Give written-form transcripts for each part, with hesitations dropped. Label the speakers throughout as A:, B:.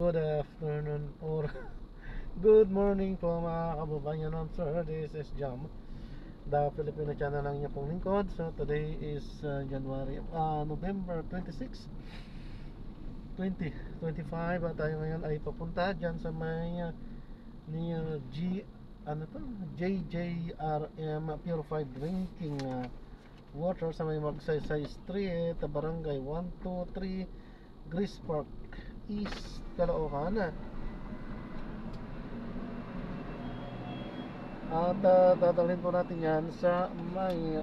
A: Good afternoon or good morning po mga kababayan ng sir. This is Jam, the Filipino channel lang niya pong lingkod. So today is November 26, 2025 at tayo ngayon ay papunta dyan sa may near JJRM Purified Drinking Water sa may Magsaysay Street, Barangay 123, Grace Park East, Caloocan. At dadalhin po natin yan sa may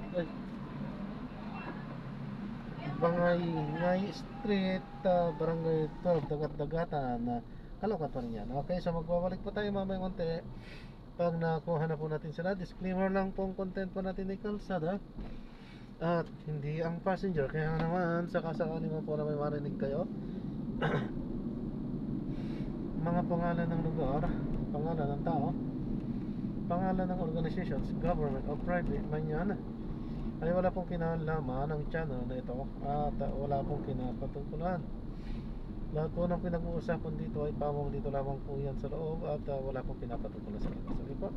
A: Bangay Street, Barangay 12, Dagat-Dagatan, Caloocan pa rin yan. Okay, so magbabalik po tayo mamaya konti pag nakuha na po natin sila. Disclaimer lang pong content po natin ay kalsada at hindi ang passenger. Kaya naman sakasakali mo po na may marinig kayo mga pangalan ng lugar, pangalan ng tao, pangalan ng organizations, government or private man yan, ay wala pong kinalaman ng channel na ito at wala pong kinapatungkulan. Lahat po ng pinag-uusapan dito ay pamong dito lamang po yan sa loob at wala pong pinapatungkulan sa labas. Okay po?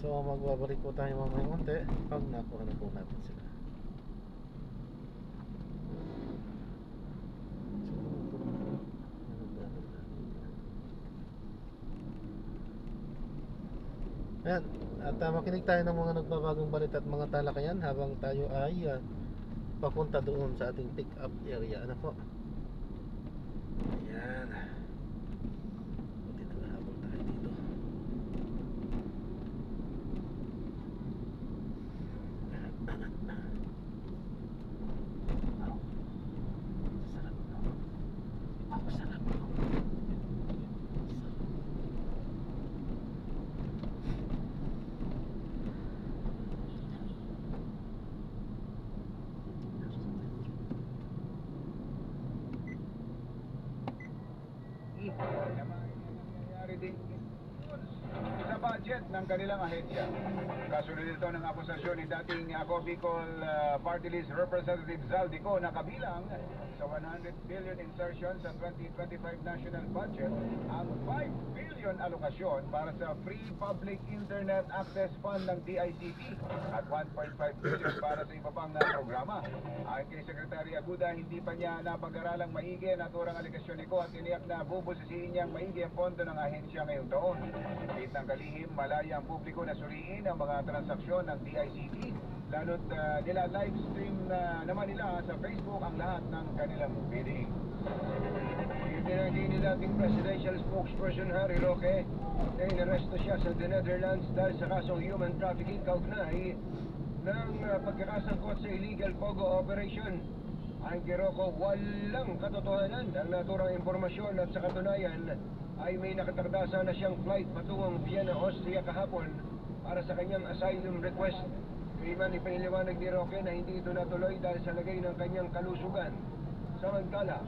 A: So magbabalik po tayo mamaya konti pag nakuha na po natin sila. Ayan, at makinig tayo ng mga nagbabagong balita at mga talakayan habang tayo ay papunta doon sa ating pick up area. Ano po? Ayan. Buti nakahabol tayo dito. Sarap.
B: Nangyayari din sa budget ng kanilang ahensya. Kasunod ito ng akusasyon ni dating Ako Bicol Party List Representative Zaldico na kabilang sa 100 billion insertion sa 2025 national budget ang 5 billion alokasyon para sa Free Public Internet Access Fund ng DICT at 1.5 billion para sa iba pang programa. Ayon kay Secretary Aguda, hindi pa niya napag-aralang maigi ang naturang aligasyon nito at tiniyak na bubusisiin niyang maigi ang pondo ng ahensya ngayong taon. Kahit ng kalihim, malaya ang publiko na suriin ang mga transaksyon ng DICT, lalo't nila live stream naman nila sa Facebook ang lahat ng kanilang bidding. Itinanggi ni dating presidential spokesperson Harry Roque na inaresto siya sa the Netherlands dahil sa kasong human trafficking kaugnay ng pagkakasangkot sa illegal POGO operation. Ayon kay Roque, walang katotohanan ang naturang impormasyon at sa katunayan ay may nakatakda na siyang flight patungong Vienna, Austria kahapon para sa kanyang asylum request. Kaiman ipiniliwanag ni Roque na hindi ito natuloy dahil sa lagay ng kanyang kalusugan. Samantala,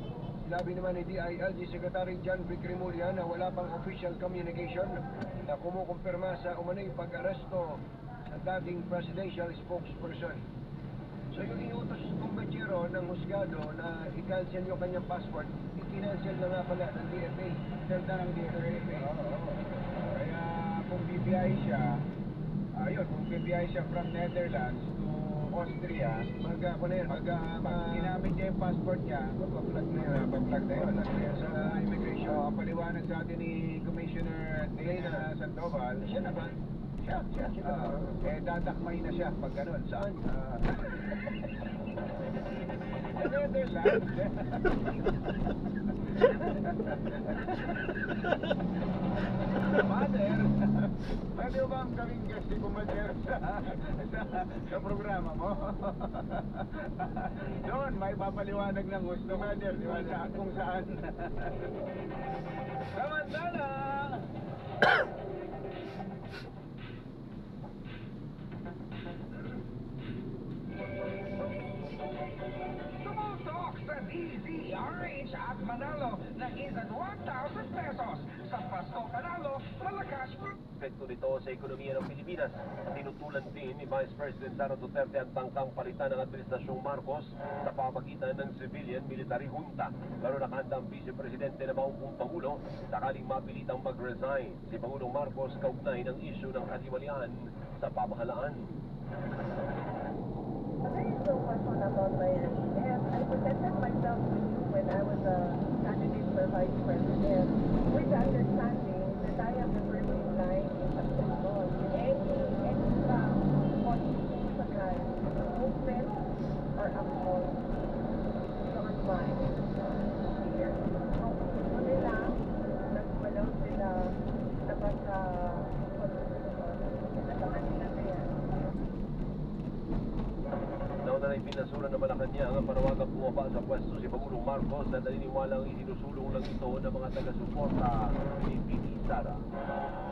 B: sinabi naman ni DILG Secretary John Vic Remulla na wala pang official communication na kumukumpirma sa umano'y pag-aresto sa dating presidential spokesperson. So yung iutos kumbachero ng husgado na i-cancel yung kanyang passport, i-cancel na nga pala ng DFA. Delta ng DFA. Kaya kung BPI siya, kung BPI siya from Netherlands to Austria, pag ginamit niya yung passport niya, papaplag na yun. Papaplag na yun. Sa immigration, paliwanag sa atin ni Commissioner Elena Sandoval, siya naman. Siya. Dadakmay na siya pag gano'n. Saan? Sa Netherlands. Mother, pwede mo bang kaming guest si Kumader sa programa mo? Doon, may papaliwanag ng gusto, Mother, di ba? Kung saan. Samantala! Tumultok sa DZRH at manalo ng isang 1,000 pesos. Sa Pasko Panalo, malakas
C: epekto nito sa ekonomiya ng Pilipinas. Tinutulan din ni Vice President Sara Duterte ang tangkang palitan ng Administrasyong Marcos sa pamagitan ng civilian-military junta. Pero nakahanda ang Vice Presidente na mauupong Pangulo sakaling mapilitang mag-resign si Pangulong Marcos kaugnay ng isyu ng katiwalian sa pamahalaan.
D: There is no question about my regime. I presented myself to you when I was a candidate for vice president with the understanding that I am the first in line in successful. Any constitutional movement or action is on mine here. So, gusto nila, nagwalaw sila dapat sa constitution. Nasa kanila na yan.
C: Nauna na ipinasura ng Malacanang ang panawagang bumaba sa pwesto si Pangulong Marcos na naniniwalang isinusulong lang ito ng mga taga-suporta ni P.D. Sara.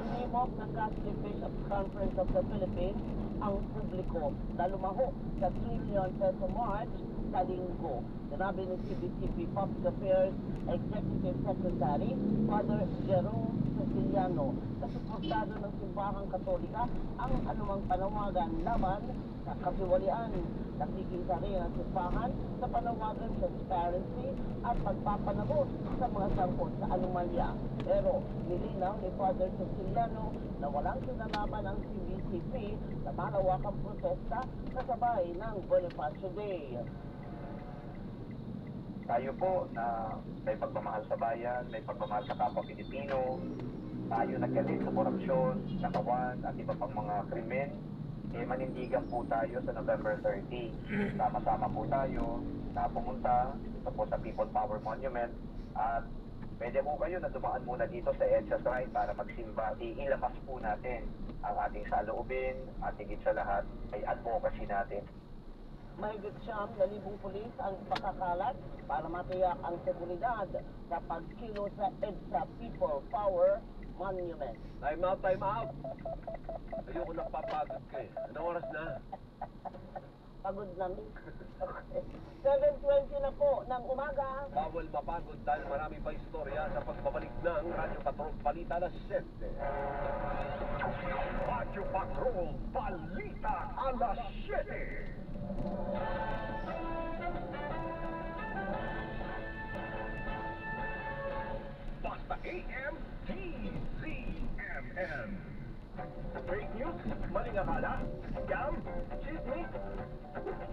E: Hinimok ng Catholic Bishops Conference of the Philippines ang publiko na lumaho sa trillion peso march sa linggo. Sinabi ni CBCP Public Affairs Executive Secretary Father Jerome Ceciliano na suportado ng Simbahang Katolika ang anumang panawagan laban sa katiwalian. Nakikita rin ang simbahan sa panawagan sa transparency at pagpapanabot sa mga sangkot sa anomalya. Pero nilinaw ni Father Ceciliano na walang sinalaman ang CBCP sa malawakang protesta kasabay ng Bonifacio Day.
F: Tayo po na may pagmamahal sa bayan, may pagmamahal sa kapwa Pilipino, tayo nagalit sa korupsyon, nakawan at iba pang mga krimen, manindigan po tayo sa November 30. Sama-sama po tayo na pumunta ito po sa People Power Monument at pwede po kayo na dumaan muna dito sa EDSA Shrine para magsimba. Ilabas po natin ang ating saloobin at higit sa lahat ay advocacy natin.
E: Mahigit 9,000 pulis ang pakakalat para matiyak ang seguridad sa pagkilo sa EDSA People Power Monument.
C: Time out, time out! Ayoko napapagod ka eh. Anong oras na?
E: Pagod na mi. Okay. 7:20 na po ng umaga.
C: Bawal mapagod dahil marami pa istorya sa pagbabalik ng Radyo Patrol Balita alas 7.
B: Radyo Patrol Balita alas 7. Basta AM DZMM. Fake news, maling akala, scam, chismis.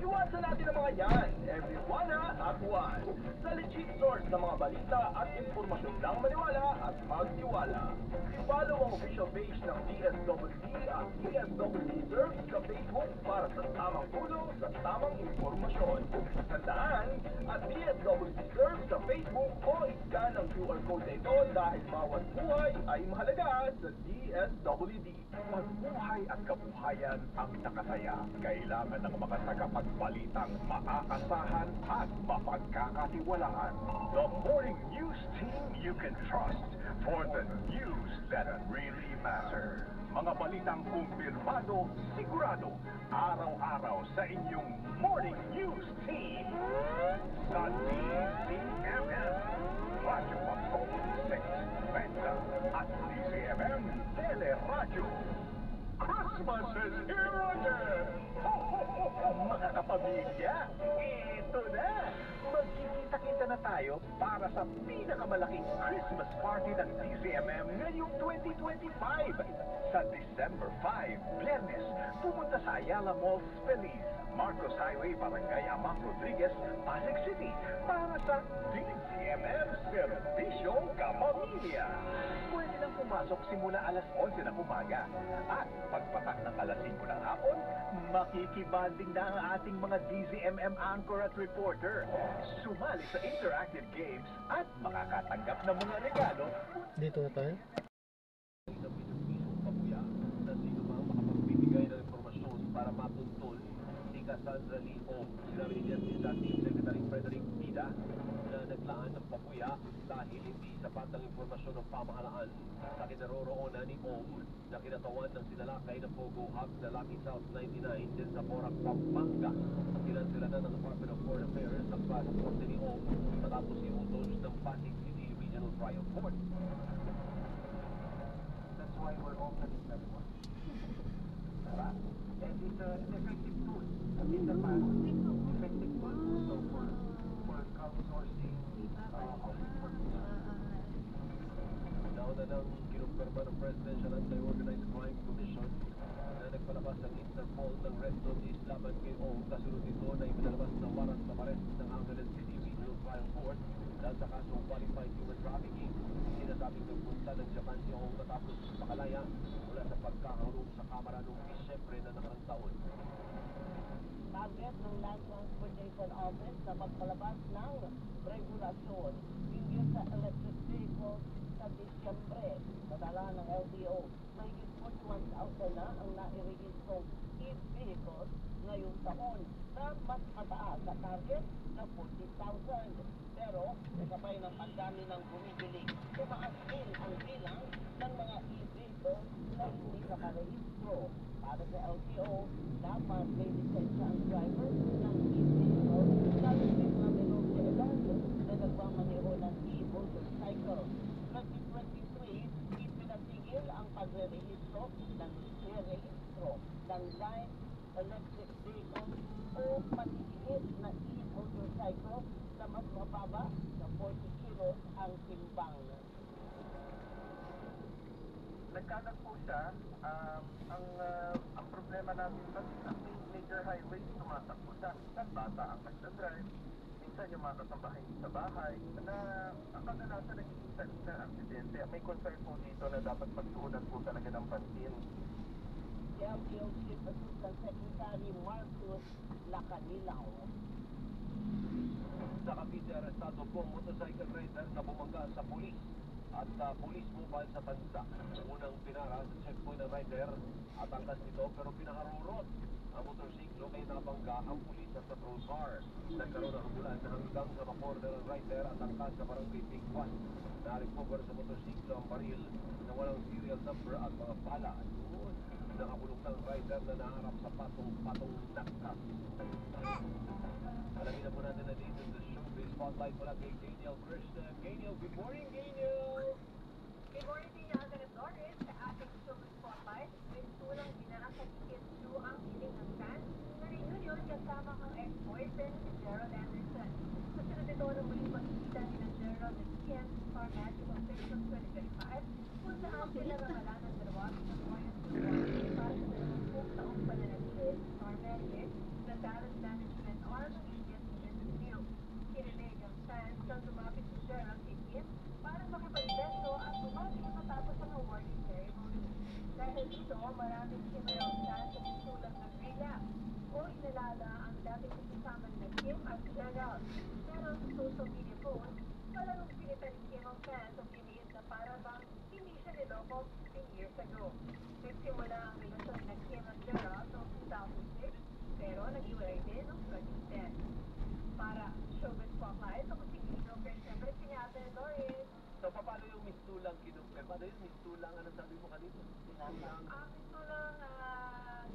B: Iwasan natin ang mga yan. Everyone at one. Sa legit source ng mga balita at impormasyon lang maniwala at magtiwala. I-follow ang official page ng DSWD at DSWD Serves sa Facebook para sa tamang tulong sa tamang impormasyon. Tandaan at DSWD Serves sa Facebook o iskan ang QR code na ito dahil bawat buhay ay mahalaga sa DSWD.
G: Pagbuhay at kabuhayan ang nakasaya. Kailangan ng mga tagapagbalitang maaasahan at mapagkakatiwalaan. The morning news team you can trust for the news that really matter. Mga balitang kumpirmado, sigurado, araw-araw sa inyong morning news team. Sa DZMM, Radyo Patrol 6, at DZMM Teleradyo. Christmas is here again! Ho, ho, ho, ho, mga kapamilya! Ito na! Magkikita-kita na tayo para sa pinakamalaking Christmas party ng DZMM ngayong 2025. Sa December 5, Biyernes, pumunta sa Ayala Mall, Feliz, Marcos Highway, Barangay Amang Rodriguez, Pasig City para sa DZMM Servisyo Kapamilya. Pwede nang pumasok simula alas 11 ng umaga. At pagpatak ng alas 5 ng hapon, makikibanding na ang ating mga DZMM anchor at reporter. Sumali sa interactive games at makakatanggap ng mga regalo.
A: Dito na tayo.
C: Isang pinagpisong pabuya na sino mang makapagbibigay ng informasyon para matuntun si Cassandra Lee Ong. Sinabi ni Justice Acting Secretary Frederick Vida na naglaan ng pabuya dahil hindi sapat ang informasyon ng pamahalaan sa kinaroroonan ni Ong na kinatawan ng sinalakay ng Pogo Hub na Lucky South 99 din sa Porac, Pampanga. Sila na ng Department of Foreign Affairs ang pasaporte ni Ong matapos iutos ng Pasig City Regional Trial Court. That's why why we're opening that one. Diba? And it's an effective tool. In the past, effective tool also for crowdsourcing of
H: Nauna nang kinumpirma ng Presidential Anti-Organized Crime Commission na nagpalabas ang Interpol ng red notice laban kay Ong. Kasunod nito na ipinalabas na warrant of arrest ng Angeles City Regional Trial Court dahil sa kasong qualified human trafficking. Sinasabing nagpunta ng Japan si Ong matapos makalaya mula sa pagkakaroon sa kamara noong Disyembre na nakarang taon.
E: Target ng Land Transportation Office na magpalabas ng regulasyon hinggil sa electric vehicles sa Disyembre. Padala ng LTO, mahigit 41,000 na ang nairegistrong e-vehicles ngayong taon na mas mataas sa target na 40,000. Pero, kasabay ng pagdami ng bumibili, tumaas din ang bilang ng mga e-vehicles na hindi nakarehistro. Para sa LTO, dapat may lisensya ang driver ng e-vehicle na limit na menor sa edad na nagmamaneho ng e-motorcycle. 2023, ipinatigil ang pagre-rehistro ng light electric vehicle o matitiid na e-motorcycle na mas mababa sa 40 kilos ang timbang.
C: Nagkalat po siya. Ang problema natin kasi sa major highways, tumatakbo siya. Bata ang nagdadrive. Minsan yung mga kasambahay sa bahay na ang kadalasan nagiging sa aksidente. May concern po dito na dapat pagtuunan po talaga ng pansin.
E: Si LTO Chief Assistant Secretary Marcus Lacanilaw.
H: Sa Cavite, arestado po ang motorcycle rider na bumangga sa pulis at police mobile sa Tansa. Unang pinara sa checkpoint ng rider at angkas nito pero pinakarurot ang motorsiklo kaya nakabangga ang pulis at patrol car. Nagkaroon ng ambulan na hanggang sa makorder ang rider at angkas sa barangay Big One. Na-recover sa motorsiklo ang baril na walang serial number at mga bala. Yun, nakabulong ng rider na naharap sa patong-patong nakkas. Alamin na po natin na dito sa showbiz spotlight mula kay Daniel Krishna. Daniel, good morning, Daniel!
D: Good morning din ang Agad Doris sa ating showbiz spotlight. May tulang dinaan sa Kiss 2 ang hiling ng fans na reunion kasama ang ex-boyfriend si Gerald Anderson. Kasunod ito na muling pagkikita ni Gerald at Kim Star Magic of Christmas 2025 kung saan pinaramalan ng dalawa sa Royal Studio para sa 20 taong pananatilit Star Magic na talent management arm ng ABS-CBN Studio. Kinilig ang fans nang lumapit si Gerald kay Kim para makipagbeso at bumati matapos ang awarding ceremony. Dahil dito, maraming Kim-around fans sa susulat ng relapse o inalala ang dating kasama na Kim at Gerald. Pero sa social media post, palarong pilitan ni Kim ang fans ang piniit na para bang hindi siya niloko 15 years ago. Nagsimula ang relasyon ng Kim at Gerald noong 2006, pero nag-iwalay din noong 2010. Para showbiz spotlight, ako si Gino Christian, pero si Ate Doris.
H: So, paano yung mistulang kinumpir? Paano yung mistulang? Ano sabi mo kanito? Mistulang?
D: Ito lang,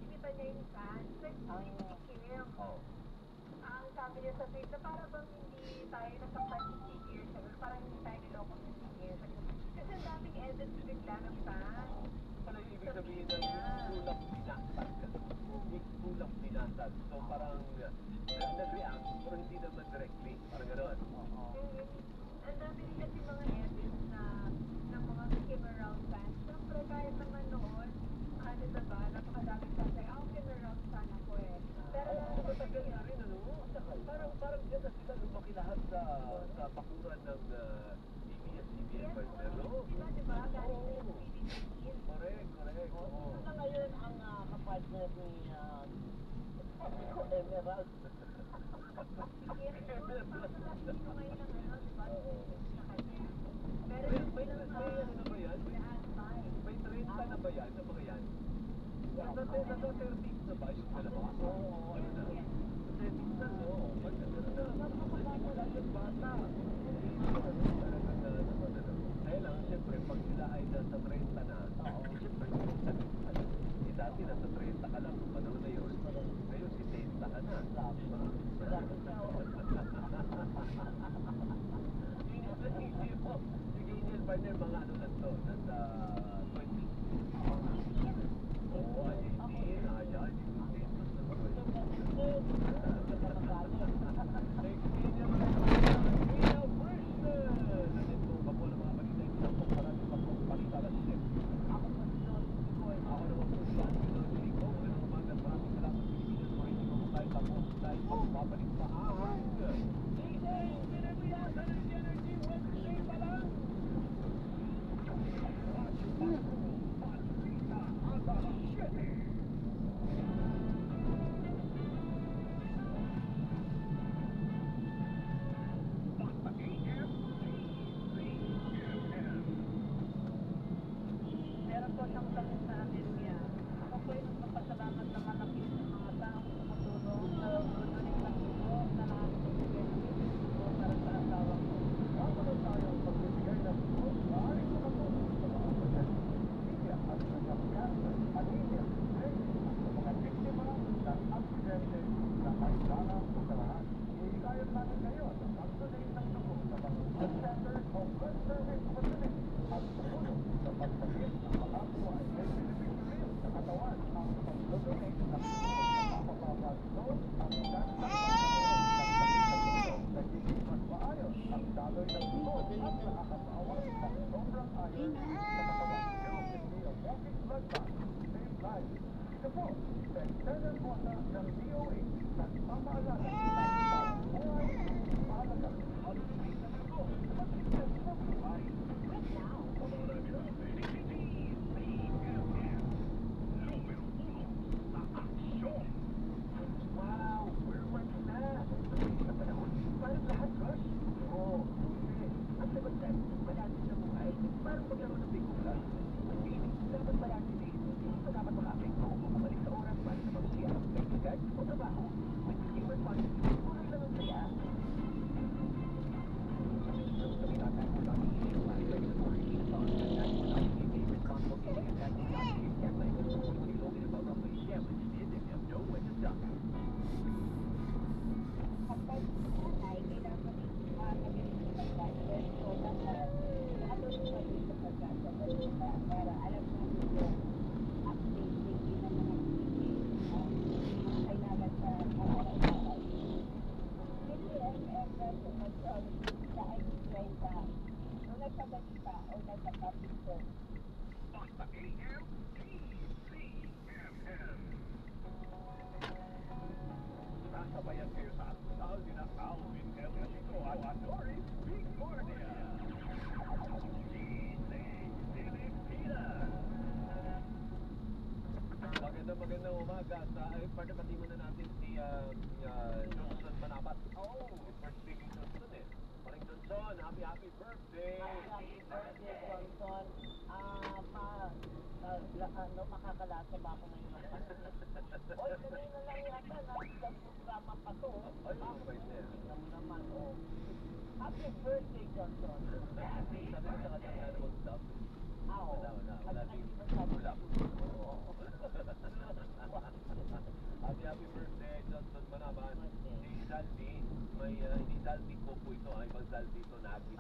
D: ginitan niya yung fans. Nag-tweet si Kim.
H: Oh.
D: Ang sabi niya sa tweet na para bang hindi tayo nasaktan 15 years ago, parang hindi tayo niloko 15 years ago. Kasi ang daming edit bigla ng fans.
H: Ano yung ibig sabihin ng mistulang binasag? Mistulang binasag. So, parang nag-react, pero hindi naman directly. Parang gano'n.
D: Ang dami rin kasi mga edits na ng mga Kim-around fans. Siyempre, kahit naman noon, ano ba, napakadaming fans ay, Kim-around fan ako eh. Pero,
H: matagal na rin, ano? Parang dyan na sila lumaki lahat sa bakuran ng ABS-CBN partner, no?
D: sila, di ba? Galing sa PBB.
H: Correct. Oo.
E: Ano na ngayon ang kapartner ni Emerald?
H: May 30 na ba yan? Sa mga yan? Nasa 30 na ba yung dalawa? Oo, ano na? 30 na, no? Magkano na? Wala yung bata. Kaya lang, siyempre, pag sila ay nasa 30 na, siyempre, dati nasa 30 ka lang, panahon na yun. Ngayon, si 30 ka na. Si Genial partner, mga ano lang to, nasa 20.
C: Babalik pa ang pinabiyasan ng energy Wednesday pa lang.
E: Meron po siyang tanong sa amin niya. Ako po yung magpasalamat na malaki sa mga taong tumutulong sa pagdating ng tubo na nagbibigay ng tubo para sa asawa ko.
G: Kamunod tayong pagbibigay ng tulong maaaring makatulong sa mga pamilya at nagkakasal, anemia, sa mga biktima ng aksidente na kailangan sa lahat. Ihikayat natin kayo sa pagdating ng dugo sa mga Blood Center o Blood Service Facility at tumulong sa pagsakit ng mga buhay. May benepisyo rin sa katawan ang pag-donate ng dugo sa kapapabad doon ang chance ng pagkakaroon ng sakit sa dugo. Nagiging mas maayos ang daloy ng dugo at nakakabawas ng sobrang iron sa katawan. You can be a walking blood bank. Save lives. Ito po, sa extended quota ng DOH na pamaalala ng buhay mahalaga. Ang bilis ng dugo, matigas na buhay. Wow, we're working na. Sa panahon, parang lahat, Rush. Oo, hindi. Ang sagot dyan, malapit sa buhay, parang maglaro ng bigulan. Ang bilis, dapat malapit din. Hindi pa dapat maka-apekto kung bumalik sa oras para sa pagsiya, kaibigan o trabaho. With the human body, tuloy lang ang saya.
D: Kapag nanay, kailangan magaling sa pagkain. So, dapat makatulong kayo sa pagkain. Para alam natin yung updating din ng mga kailangan sa araw-araw. PCMM national sa ID30 nung nagsabalita o nagsapublic ko.
G: Sasabayan kayo sa asal ni na Alvin El Chico at Doris Victoria.
C: Magandang umaga sa pati muna natin si Johnson Manabat. Oh, first speaking Johnson eh. Maring Johnson, happy birthday.
E: Happy birthday, Johnson. Makakalasa ba ako ngayon? Oy, kanina lang yata na programa pa to.
C: Ay, okay na.
E: Tingnan mo naman, oh. Happy birthday, Johnson.
C: Sabi ko sa kanya na mag-stop. Wala.
E: Wala.
C: Happy birthday, Johnson Manaban. Si Zaldi, hindi Zaldi ko po ito, ibang Zaldi ito na happy.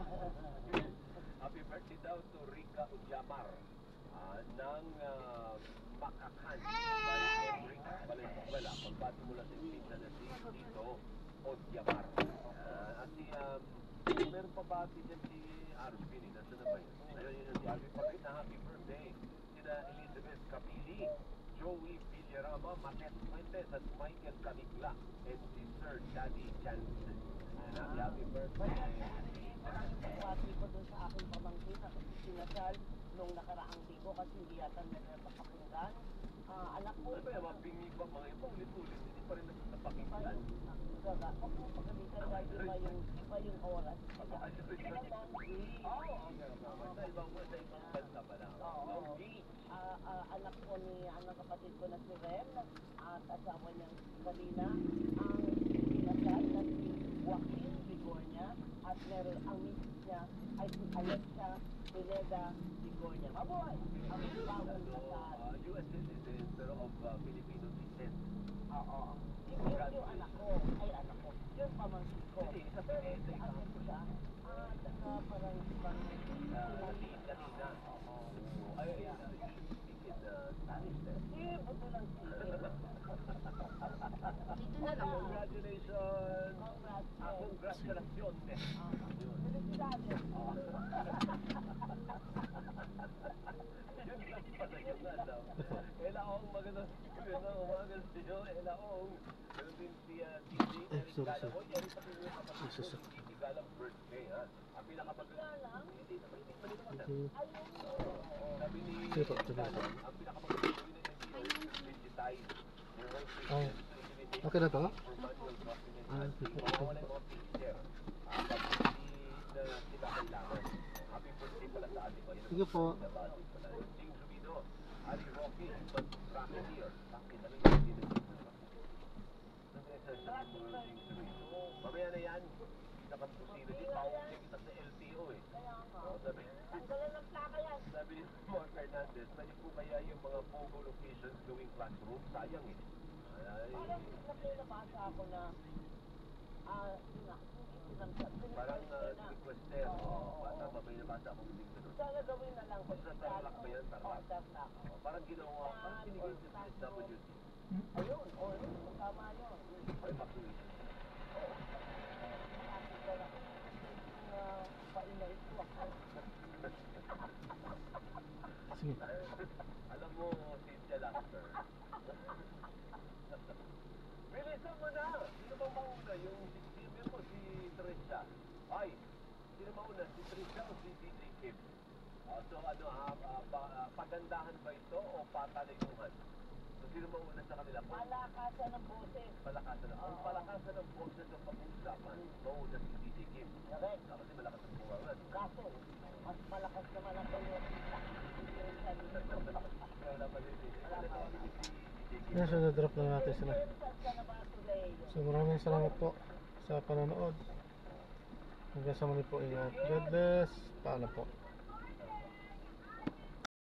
C: Happy birthday daw to Rica Udyamar ng Makakan. Rica Valenzuela, pagbati mula sa Inglesa na si Tito Udyamar. At meron pa ba dyan si Arvin, nasa na ba yun? Ayun yun si Arvin, pagkait na happy birthday. Sina Elizabeth Capili, Joey Villarama, Matet Fuentes, at Michael Canigla, and si Sir Daddy Jansen. Happy birthday.
E: Maraming pagpati ko dun sa aking pamangkin na kasi sinasal nung nakaraang linggo kasi hindi yata nakapakinggan. Anak ko,
C: Ano ba yung mga bingi ba mga iba ulit-ulit, hindi pa rin napakinggan.
E: Huwag mo pagalitan dahil iba yung oras.
C: Sa ibang bansa pa lang.
E: Anak ko ni kapatid ko na si Ren at asawa niyang Salina ang sinasal na si Joaquin Vigornia at meron ang misis niya ay si Alexa Pineda Vigornia. Mabuhay! Ang bagong kasal.
C: US citizen pero of Filipino descent.
E: Oo. Yung anak ko, yung pamangkin ko.
C: Kasi isa
E: Pero
C: Pineda,
E: ano siya, saka parang
C: Latina. Ay, you should speak in Spanish then.
E: eh, buto lang si
D: Dito na lang.
C: Congratulations!
E: Congrats.
C: Congratulations!
E: Felicidades.
C: Yun lang pala yung alam. Elaong magandang umaga sa iyo. Elaong. Meron din si DJ
A: sorry.
C: Kala mo, yan sa pinuha kapag
A: Jesus.
C: hindi galang birthday, ha? Ang pinakamagaling, hindi naman, hindi pa rin naman.
A: Okay.
C: Sabi ni
A: Sige po, sige po.
C: Galang, ang pinakamagaling gawin ng NBI is digitize your whole
A: Oh.
C: system.
A: Okay na to?
C: For manual document
A: Ah,
C: entry,
A: sige.
C: mawawala yung mga picture. Pag hindi na sila kailangan. Happy birthday pala sa ating mga
A: Sige po.
C: nabati pala. James Rubino, Ali Rocky, but bracket here. Bakit ano yung hindi na mamaya na yan, kita kang pusino din, pauwi kita sa LTO eh. Sabi ni Mark Hernandez, pwede po kaya yung mga POGO locations gawing classroom? Sayang eh. Ay,
E: nabasa ako na
C: parang requester. Bata, may nabasa akong link na doon.
E: sana gawin na lang
C: Sa Tarlac ba yan? Tarlac?
E: Tarlac.
C: Parang ginawa, parang pinigay sa SWD.
E: Ayun, tama yun.
C: Ay, evacuation.
A: Sige.
C: Alam mo, Cynthia Lancer. Bilisan mo na! Sino bang mauna? Yung mo, si Trisha. Ay, sino mauna? Si Trisha o si DJ Kim? So ano, pagandahan ba ito o patalayuhan? So sino mauna sa kanila?
E: Palakasan ng boses.
C: Palakasan ng Ang palakasan ng boses ng pag-uusapan, mauna si DJ Kim.
E: Correct.
C: Kasi malakas ang buwangan.
E: Kaso, mas malakas naman ang pag-uusap.
C: Wala pa rin
A: Yan, so na-drop na natin sila. So maraming salamat po sa panonood. Hanggang sa muli po, ingat. God bless. Paalam po.